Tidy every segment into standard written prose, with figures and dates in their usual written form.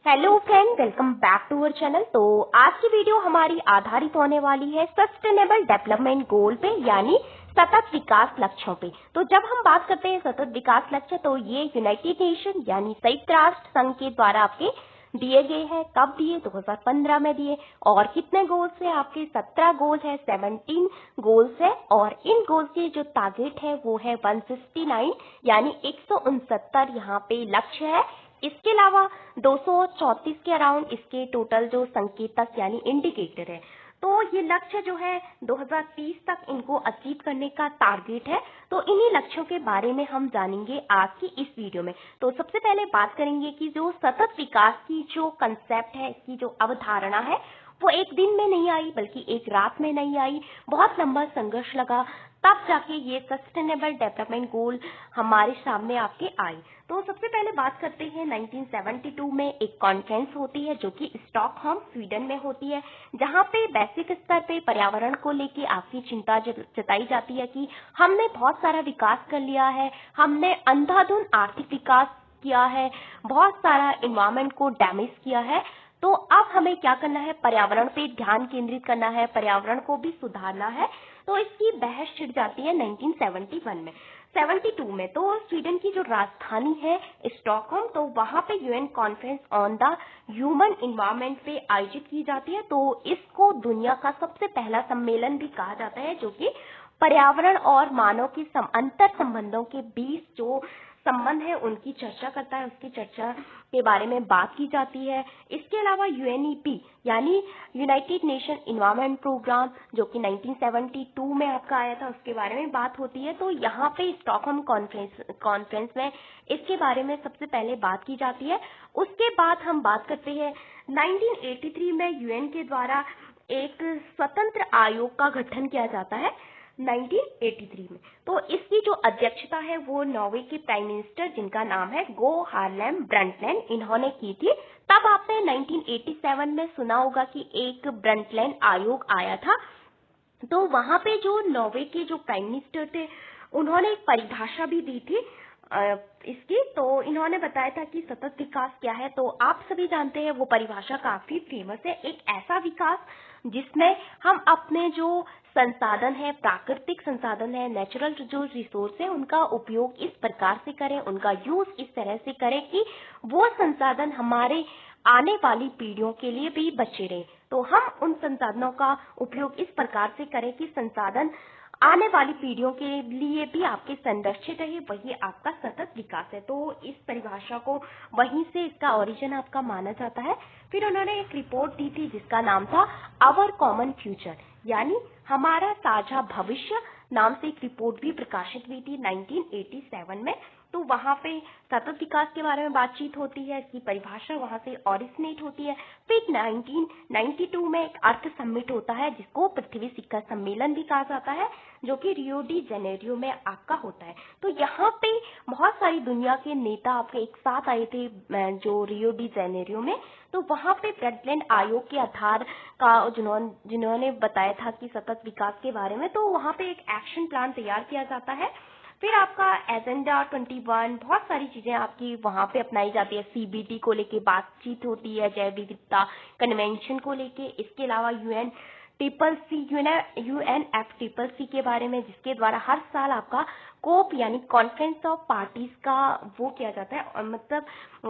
Hello friend, welcome back to our channel. तो आज की वीडियो हमारी आधारित होने वाली है सस्टेनेबल डेवलपमेंट गोल पे, यानी सतत विकास लक्ष्यों पे। तो जब हम बात करते हैं सतत विकास लक्ष्य, तो ये यूनाइटेड नेशन यानी संयुक्त राष्ट्र संघ के द्वारा आपके दिए गए हैं। कब दिए? 2015 में दिए। और कितने गोल्स है आपके? 17 गोल है, 17 गोल्स है। और इन गोल्स के जो टारगेट है वो है 169, यानी 169 यहाँ पे लक्ष्य है। इसके अलावा 234 के अराउंड इसके टोटल जो संकेतक यानी इंडिकेटर है। तो ये लक्ष्य जो है 2030 तक इनको अचीव करने का टारगेट है। तो इन्हीं लक्ष्यों के बारे में हम जानेंगे आज की इस वीडियो में। तो सबसे पहले बात करेंगे कि जो सतत विकास की जो कंसेप्ट है, इसकी जो अवधारणा है, वो एक दिन में नहीं आई, बल्कि एक रात में नहीं आई। बहुत लंबा संघर्ष लगा, तब जाके ये सस्टेनेबल डेवलपमेंट गोल हमारे सामने आपके आए। तो सबसे पहले बात करते हैं 1972 में एक कॉन्फ्रेंस होती है जो कि स्टॉकहोम स्वीडन में होती है, जहाँ पे वैश्विक स्तर पे पर्यावरण को लेके आपकी चिंता जताई जाती है कि हमने बहुत सारा विकास कर लिया है, हमने अंधाधुंध आर्थिक विकास किया है, बहुत सारा इन्वायरमेंट को डैमेज किया है। तो अब हमें क्या करना है? पर्यावरण पे ध्यान केंद्रित करना है, पर्यावरण को भी सुधारना है। तो इसकी बहस छिड़ जाती है 1971 में। 72 में तो स्वीडन की जो राजधानी है स्टॉकहोम, तो वहां पे UN conference on the human environment पे आयोजित की जाती है। तो इसको दुनिया का सबसे पहला सम्मेलन भी कहा जाता है, जो कि पर्यावरण और मानव की अंतर संबंधों के बीच जो संबंध है उनकी चर्चा करता है, उसकी चर्चा के बारे में बात की जाती है। इसके अलावा यूएनईपी यानी यूनाइटेड नेशन इन्वायरमेंट प्रोग्राम, जो कि 1972 में आपका आया था, उसके बारे में बात होती है। तो यहाँ पे स्टॉकहोम कॉन्फ्रेंस में इसके बारे में सबसे पहले बात की जाती है। उसके बाद हम बात करते हैं 1983 में यूएन के द्वारा एक स्वतंत्र आयोग का गठन किया जाता है 1983 में। तो इसकी जो अध्यक्षता है वो नॉर्वे के प्राइम मिनिस्टर, जिनका नाम है गो हार्लेम ब्रंटलैंड, इन्होंने की थी। तब आपने 1987 में सुना होगा कि एक ब्रंटलैंड आयोग आया था। तो वहां पे जो नॉर्वे के जो प्राइम मिनिस्टर थे, उन्होंने एक परिभाषा भी दी थी इसकी। तो इन्होंने बताया था कि सतत विकास क्या है। तो आप सभी जानते हैं वो परिभाषा काफी फेमस है। एक ऐसा विकास जिसमें हम अपने जो संसाधन है, प्राकृतिक संसाधन है, नेचुरल जो रिसोर्स है, उनका उपयोग इस प्रकार से करें, उनका यूज इस तरह से करें कि वो संसाधन हमारे आने वाली पीढ़ियों के लिए भी बचे रहे। तो हम उन संसाधनों का उपयोग इस प्रकार से करें कि संसाधन आने वाली पीढ़ियों के लिए भी आपके संरक्षित रहे, वही आपका सतत विकास है। तो इस परिभाषा को वहीं से इसका ओरिजिन आपका माना जाता है। फिर उन्होंने एक रिपोर्ट दी थी जिसका नाम था आवर कॉमन फ्यूचर, यानी हमारा साझा भविष्य नाम से एक रिपोर्ट भी प्रकाशित हुई थी 1987 में। तो वहां पे सतत विकास के बारे में बातचीत होती है, इसकी परिभाषा वहां से ओरिजिनेट होती है। फिर 1992 में एक अर्थ समिट होता है, जिसको पृथ्वी शिखर सम्मेलन भी कहा जाता है, जो कि रियो डी जेनेरियो में आपका होता है। तो यहाँ पे बहुत सारी दुनिया के नेता आपके एक साथ आए थे जो रियो डी जेनेरियो में। तो वहां पे ब्रंटलैंड आयोग के आधार का जिन्होंने बताया था कि सतत विकास के बारे में, तो वहां पे एक एक्शन प्लान तैयार किया जाता है। फिर आपका एजेंडा 21, बहुत सारी चीजें आपकी वहां पे अपनाई जाती है। सीबीडी को लेके बातचीत होती है, जैव विविधता कन्वेंशन को लेके। इसके अलावा यूएनएफ ट्रिपल सी के बारे में, जिसके द्वारा हर साल आपका कोप यानी कॉन्फ्रेंस ऑफ पार्टीज का वो किया जाता है, और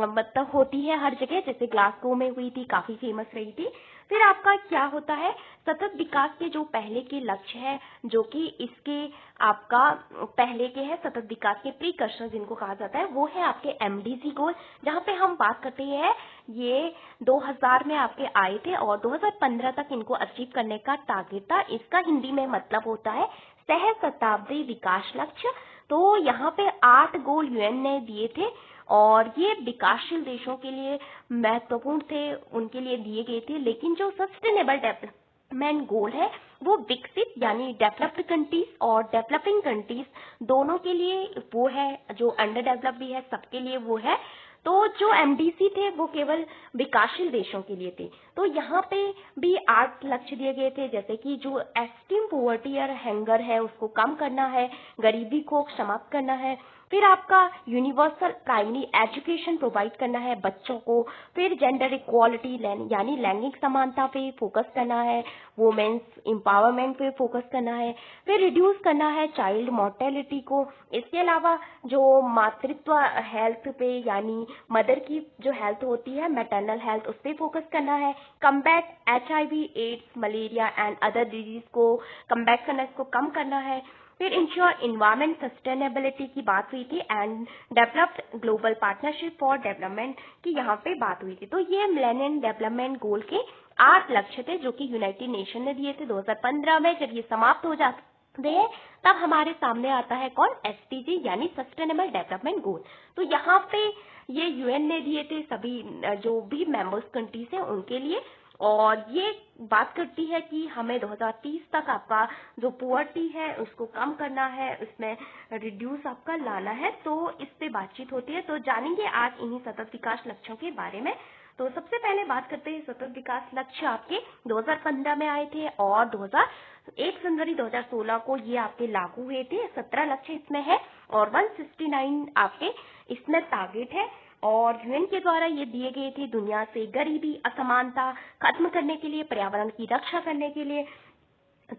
मतलब होती है हर जगह, जैसे ग्लासगो में हुई थी, काफी फेमस रही थी। फिर आपका क्या होता है? सतत विकास के जो पहले के लक्ष्य है, जो कि इसके आपका पहले के है सतत विकास के प्रीकर्सर जिनको कहा जाता है, वो है आपके एमडीजी गोल, जहाँ पे हम बात करते हैं ये 2000 में आपके आए थे और 2015 तक इनको अचीव करने का टारगेट था। इसका हिंदी में मतलब होता है सह शताब्दी विकास लक्ष्य। तो यहाँ पे 8 गोल यूएन ने दिए थे और ये विकासशील देशों के लिए महत्वपूर्ण थे, उनके लिए दिए गए थे। लेकिन जो सस्टेनेबल डेवलपमेंट गोल है वो विकसित यानी डेवलप्ड कंट्रीज और डेवलपिंग कंट्रीज दोनों के लिए वो है, जो अंडर डेवलप भी है सबके लिए वो है। तो जो एमडीसी थे वो केवल विकासशील देशों के लिए थे। तो यहाँ पे भी 8 लक्ष्य दिए गए थे, जैसे कि जो एक्सट्रीम पॉवर्टी और हैंगर है उसको कम करना है, गरीबी को समाप्त करना है। फिर आपका यूनिवर्सल प्राइमरी एजुकेशन प्रोवाइड करना है बच्चों को। फिर जेंडर इक्वालिटी यानी लैंगिक समानता पे फोकस करना है, वुमेन्स एम्पावरमेंट पे फोकस करना है। फिर रिड्यूस करना है चाइल्ड मोर्टेलिटी को। इसके अलावा जो मातृत्व हेल्थ पे यानी मदर की जो हेल्थ होती है, मैटरनल हेल्थ, उस पर फोकस करना है। Combat HIV, AIDS, malaria and other disease को कम्बैट करना, इसको कम करना है। फिर इंश्योर इन्वायरमेंट सस्टेनेबिलिटी की बात हुई थी and developed global partnership for development की यहाँ पे बात हुई थी। तो ये मिलेनियम डेवलपमेंट गोल के 8 लक्ष्य थे जो कि यूनाइटेड नेशन ने दिए थे 2015 में। जब ये समाप्त हो जाते हैं तब हमारे सामने आता है कौन? SDG यानी सस्टेनेबल डेवलपमेंट गोल। तो यहाँ पे ये UN ने दिए थे सभी जो भी मेंबर्स कंट्रीज हैं उनके लिए, और ये बात करती है कि हमें 2030 तक आपका जो पुअर्टी है उसको कम करना है, उसमें रिड्यूस आपका लाना है। तो इस पे बातचीत होती है। तो जानेंगे आज इन्हीं सतत विकास लक्ष्यों के बारे में। तो सबसे पहले बात करते हैं सतत विकास लक्ष्य आपके 2015 में आए थे और 1 जनवरी 2016 को ये आपके लागू हुए थे। 17 लक्ष्य इसमें है और 169 आपके इसमें टारगेट है और UN के द्वारा ये दिए गए थे दुनिया से गरीबी असमानता खत्म करने के लिए, पर्यावरण की रक्षा करने के लिए।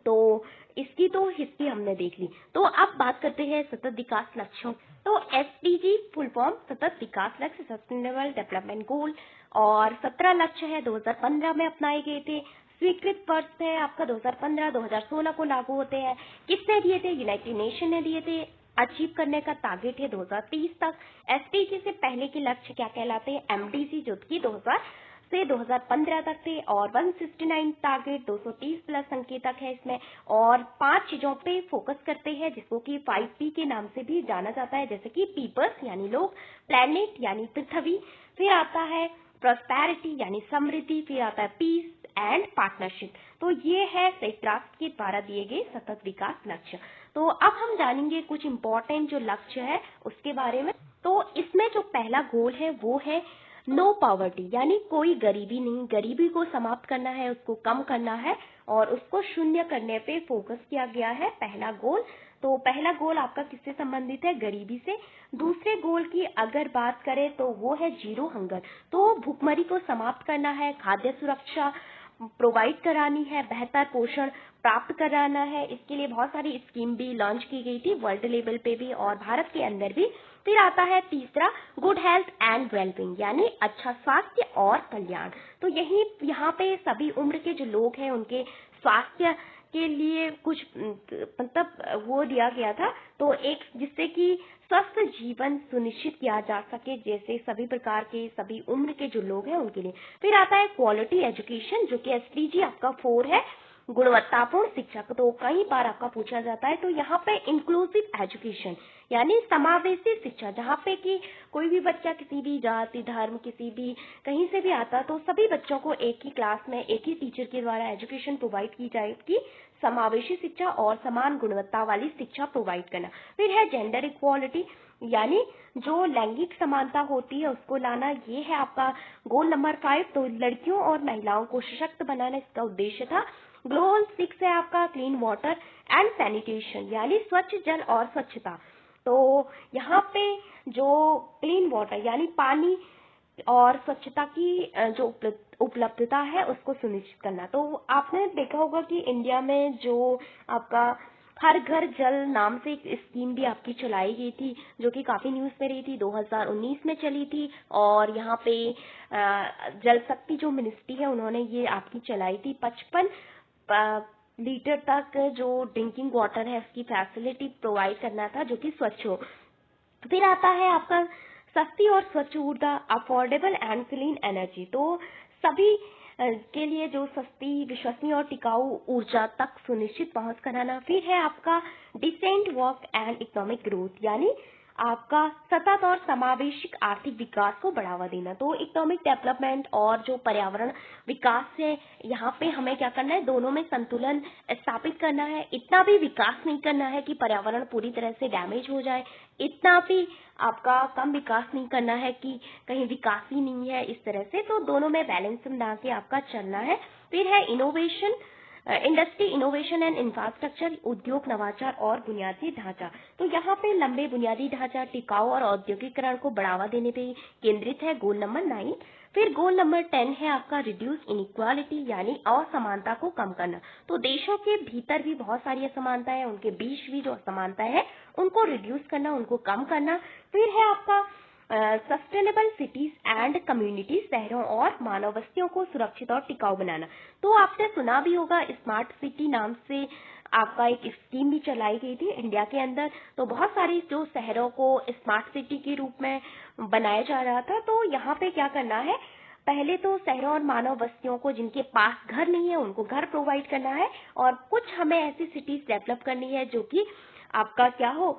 तो इसकी तो हिस्ट्री हमने देख ली। तो अब बात करते हैं सतत विकास लक्ष्यों। तो SDG फुल फॉर्म सतत विकास लक्ष्य, सस्टेनेबल डेवलपमेंट गोल, और 17 लक्ष्य है 2015 में अपनाए गए थे। स्वीकृत वर्ष है आपका 2015, 2016 को लागू होते हैं। किसने दिए थे? यूनाइटेड नेशन ने दिए थे। अचीव करने का टारगेट है 2030 तक। SDG से पहले के लक्ष्य क्या कहलाते हैं? MDG जो कि 2000 से 2015 तक थे और 169 टारगेट 230 प्लस संकेतक है इसमें, और 5 चीजों पे फोकस करते हैं जिसको कि 5P के नाम से भी जाना जाता है, जैसे कि पीपल्स यानी लोग, प्लेनेट यानी पृथ्वी, फिर आता है प्रोस्पेरिटी यानी समृद्धि, फिर आता है पीस एंड पार्टनरशिप। तो ये है संयुक्त राष्ट्र के द्वारा दिए गए सतत विकास लक्ष्य। तो अब हम जानेंगे कुछ इम्पोर्टेंट जो लक्ष्य है उसके बारे में। तो इसमें जो पहला गोल है वो है नो पॉवर्टी, यानी कोई गरीबी नहीं, गरीबी को समाप्त करना है, उसको कम करना है और उसको शून्य करने पे फोकस किया गया है पहला गोल। तो पहला गोल आपका किससे संबंधित है? गरीबी से। दूसरे गोल की अगर बात करें तो वो है जीरो हंगर, तो भूखमरी को समाप्त करना है, खाद्य सुरक्षा प्रोवाइड करानी है, बेहतर पोषण प्राप्त कराना है। इसके लिए बहुत सारी स्कीम भी लॉन्च की गई थी वर्ल्ड लेवल पे भी और भारत के अंदर भी। फिर आता है तीसरा गुड हेल्थ एंड वेलबींग, यानी अच्छा स्वास्थ्य और कल्याण। तो यहाँ पे सभी उम्र के जो लोग हैं उनके स्वास्थ्य के लिए कुछ मतलब वो दिया गया था, तो एक जिससे कि स्वस्थ जीवन सुनिश्चित किया जा सके, जैसे सभी प्रकार के सभी उम्र के जो लोग हैं उनके लिए। फिर आता है क्वालिटी एजुकेशन जो कि SDG आपका 4 है, गुणवत्तापूर्ण शिक्षा। तो कई बार आपका पूछा जाता है। तो यहाँ पे इंक्लूसिव एजुकेशन यानी समावेशी शिक्षा, जहाँ पे कि कोई भी बच्चा किसी भी जाति धर्म किसी भी कहीं से भी आता तो सभी बच्चों को एक ही क्लास में एक ही टीचर के द्वारा एजुकेशन प्रोवाइड की जाएगी, समावेशी शिक्षा और समान गुणवत्ता वाली शिक्षा प्रोवाइड करना। फिर है जेंडर इक्वालिटी, यानी जो लैंगिक समानता होती है उसको लाना, ये है आपका गोल नंबर 5। तो लड़कियों और महिलाओं को सशक्त बनाना इसका उद्देश्य था। गोल 6 है आपका क्लीन वाटर एंड सैनिटेशन, यानी स्वच्छ जल और स्वच्छता। तो यहाँ पे जो क्लीन वाटर यानी पानी और स्वच्छता की जो उपलब्धता है उसको सुनिश्चित करना। तो आपने देखा होगा कि इंडिया में जो आपका हर घर जल नाम से एक स्कीम भी आपकी चलाई गई थी जो कि काफी न्यूज में रही थी, 2019 में चली थी। और यहाँ पे जल शक्ति जो मिनिस्ट्री है उन्होंने ये आपकी चलाई थी। 55 लीटर तक जो ड्रिंकिंग वाटर है उसकी फैसिलिटी प्रोवाइड करना था जो कि स्वच्छ हो। फिर आता है आपका सस्ती और स्वच्छ ऊर्जा, अफोर्डेबल एंड क्लीन एनर्जी। तो सभी के लिए जो सस्ती विश्वसनीय और टिकाऊ ऊर्जा तक सुनिश्चित पहुंच कराना। फिर है आपका decent work and economic growth, यानी आपका सतत और समावेशिक आर्थिक विकास को बढ़ावा देना। तो इकोनॉमिक डेवलपमेंट और जो पर्यावरण विकास है, यहाँ पे हमें क्या करना है? दोनों में संतुलन स्थापित करना है। इतना भी विकास नहीं करना है कि पर्यावरण पूरी तरह से डैमेज हो जाए, इतना भी आपका कम विकास नहीं करना है कि कहीं विकास ही नहीं है, इस तरह से। तो दोनों में बैलेंस बना के आपका चलना है। फिर है innovation industry innovation and infrastructure, उद्योग नवाचार और बुनियादी ढांचा। तो यहाँ पे लंबे बुनियादी ढांचा, टिकाऊ और औद्योगिकरण को बढ़ावा देने पे केंद्रित है गोल नंबर 9। फिर गोल नंबर 10 है आपका रिड्यूस इनइक्वालिटी, यानी असमानता को कम करना। तो देशों के भीतर भी बहुत सारी असमानता है, उनके बीच भी जो असमानता है उनको रिड्यूस करना, उनको कम करना। फिर है आपका सस्टेनेबल सिटीज एंड कम्युनिटी, शहरों और मानव बस्तियों को सुरक्षित और टिकाऊ बनाना। तो आपने सुना भी होगा, स्मार्ट सिटी नाम से आपका एक स्कीम भी चलाई गई थी इंडिया के अंदर। तो बहुत सारी जो शहरों को स्मार्ट सिटी के रूप में बनाया जा रहा था। तो यहाँ पे क्या करना है, पहले तो शहरों और मानव बस्तियों को जिनके पास घर नहीं है उनको घर प्रोवाइड करना है, और कुछ हमें ऐसी सिटीज डेवलप करनी है जो कि आपका क्या हो,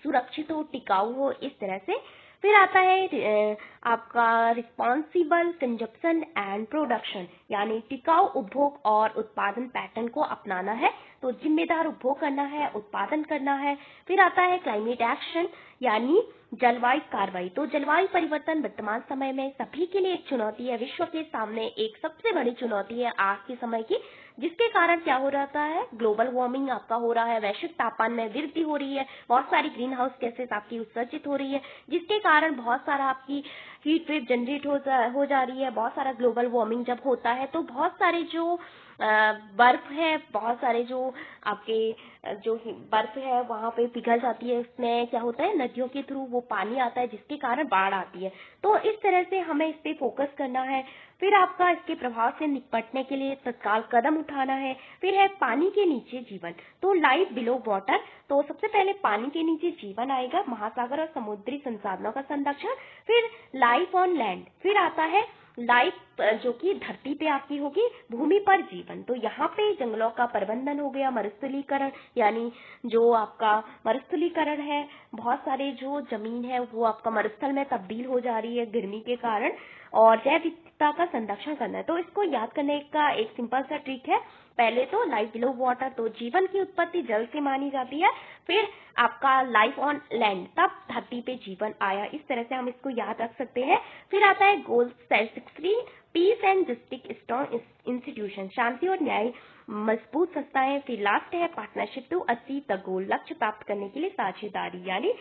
सुरक्षित हो, टिकाऊ हो, इस तरह से। फिर आता है आपका रिस्पॉन्सिबल कंजप्शन एंड प्रोडक्शन, यानी टिकाऊ उपभोग और उत्पादन पैटर्न को अपनाना है। तो जिम्मेदार उपभोग करना है, उत्पादन करना है। फिर आता है क्लाइमेट एक्शन, यानी जलवायु कार्रवाई। तो जलवायु परिवर्तन वर्तमान समय में सभी के लिए एक चुनौती है, विश्व के सामने एक सबसे बड़ी चुनौती है आज के समय की, जिसके कारण क्या हो रहा है, ग्लोबल वार्मिंग आपका हो रहा है, वैश्विक तापमान में वृद्धि हो रही है, बहुत सारी ग्रीन हाउस गैसेस आपकी उत्सर्जित हो रही है, जिसके कारण बहुत सारा आपकी हीट वेव जनरेट हो जा रही है। बहुत सारा ग्लोबल वार्मिंग जब होता है तो बहुत सारे जो बर्फ है, बहुत सारे जो आपके जो बर्फ है वहां पे पिघल जाती है, उसमें क्या होता है, नदियों के थ्रू वो पानी आता है, जिसके कारण बाढ़ आती है। तो इस तरह से हमें इस पे फोकस करना है। फिर आपका इसके प्रभाव से निपटने के लिए तत्काल कदम उठाना है। फिर है पानी के नीचे जीवन, तो लाइफ बिलो वाटर। तो सबसे पहले पानी के नीचे जीवन आएगा, महासागर और समुद्री संसाधनों का संरक्षण। फिर लाइफ ऑन लैंड, फिर आता है लाइफ जो कि धरती पे आपकी होगी, भूमि पर जीवन। तो यहाँ पे जंगलों का प्रबंधन हो गया, मरुस्थलीकरण, यानी जो आपका मरुस्थलीकरण है, बहुत सारे जो जमीन है वो आपका मरुस्थल में तब्दील हो जा रही है गर्मी के कारण, और जैव विविधता का संरक्षण करना है। तो इसको याद करने का एक सिंपल सा ट्रिक है, पहले तो लाइफ बिलो वाटर, तो जीवन की उत्पत्ति जल से मानी जाती है। फिर आपका लाइफ ऑन लैंड, तब धरती पे जीवन आया। इस तरह से हम इसको याद रख सकते हैं। फिर आता है goal 16, peace and justice strong institution, शांति और न्याय मजबूत संस्थाएं। फिर लास्ट है partnership to achieve the goal, लक्ष्य प्राप्त करने के लिए साझेदारी, यानी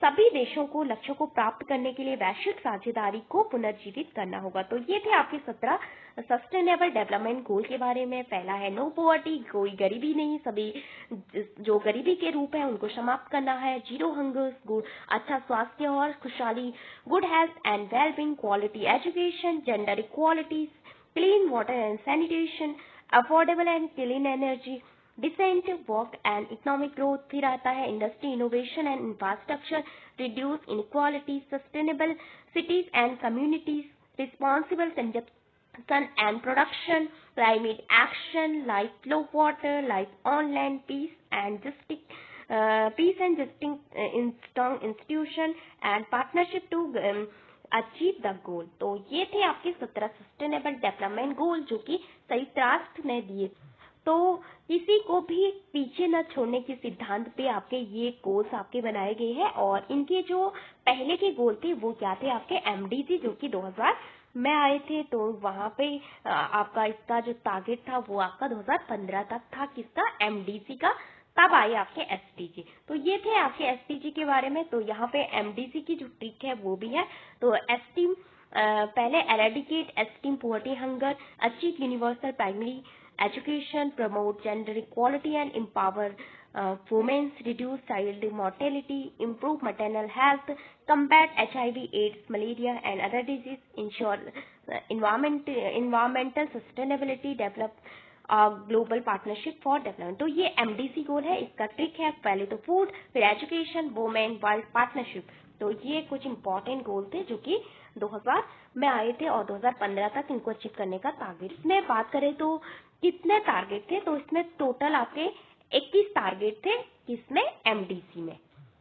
सभी देशों को लक्ष्यों को प्राप्त करने के लिए वैश्विक साझेदारी को पुनर्जीवित करना होगा। तो ये थे आपके 17 सस्टेनेबल डेवलपमेंट गोल के बारे में। पहला है नो पॉवर्टी, कोई गरीबी नहीं, सभी जो गरीबी के रूप है उनको समाप्त करना है। जीरो हंगर, अच्छा स्वास्थ्य और खुशहाली, good health and wellbeing, quality education, gender equality, clean water and sanitation, affordable and clean energy, decent work and economic growth. फिर आता है industry innovation and infrastructure, reduce inequality, sustainable cities and communities, responsible consumption and production, climate action, life flow water, life on land, peace and justice in strong institution and partnership to achieve the goal. तो ये थे आपके 17 sustainable development goal जो कि संयुक्त राष्ट्र ने दिए। तो किसी को भी पीछे न छोड़ने के सिद्धांत पे आपके ये गोल्स आपके बनाए गए हैं। और इनके जो पहले के गोल थे वो क्या थे, आपके एमडीजी जो कि 2000 में आए थे। तो वहां पे आपका इसका जो टारगेट था वो आपका 2015 तक था, किसका, एमडीजी का। तब आए आपके एसडीजी। तो ये थे आपके एसडीजी के बारे में। तो यहाँ पे एमडीजी की जो ट्रिक है वो भी है। तो एस्टीम पहले eradicate extreme poverty hunger, achieve universal primary education, promote gender equality and empower women, reduce child mortality, improve maternal health, combat HIV, AIDS, malaria and other diseases, ensure environmental sustainability, develop global partnership for development. तो ये MDC गोल है। इसका trick है, पहले तो food, फिर education, women, world partnership. तो ये कुछ इंपॉर्टेंट गोल थे जो कि 2000 में आए थे और 2015 तक इनको अचीव करने का टारगेट। इसमें बात करें तो कितने टारगेट थे, तो इसमें टोटल आपके 21 टारगेट थे, किसमें, एमडीसी में।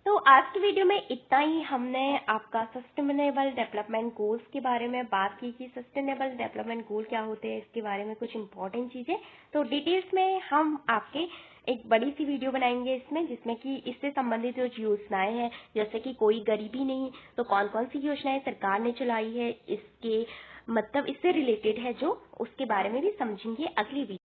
तो आज की वीडियो में इतना ही। हमने आपका सस्टेनेबल डेवलपमेंट गोल्स के बारे में बात की कि सस्टेनेबल डेवलपमेंट गोल क्या होते हैं, इसके बारे में कुछ इंपॉर्टेंट चीजें। तो डिटेल्स में हम आपके एक बड़ी सी वीडियो बनाएंगे इसमें, जिसमें कि इससे संबंधित जो योजनाएं हैं, जैसे कि कोई गरीबी नहीं, तो कौन कौन सी योजनाएं सरकार ने चलाई है, इसके मतलब इससे रिलेटेड है जो, उसके बारे में भी समझेंगे अगली वीडियो।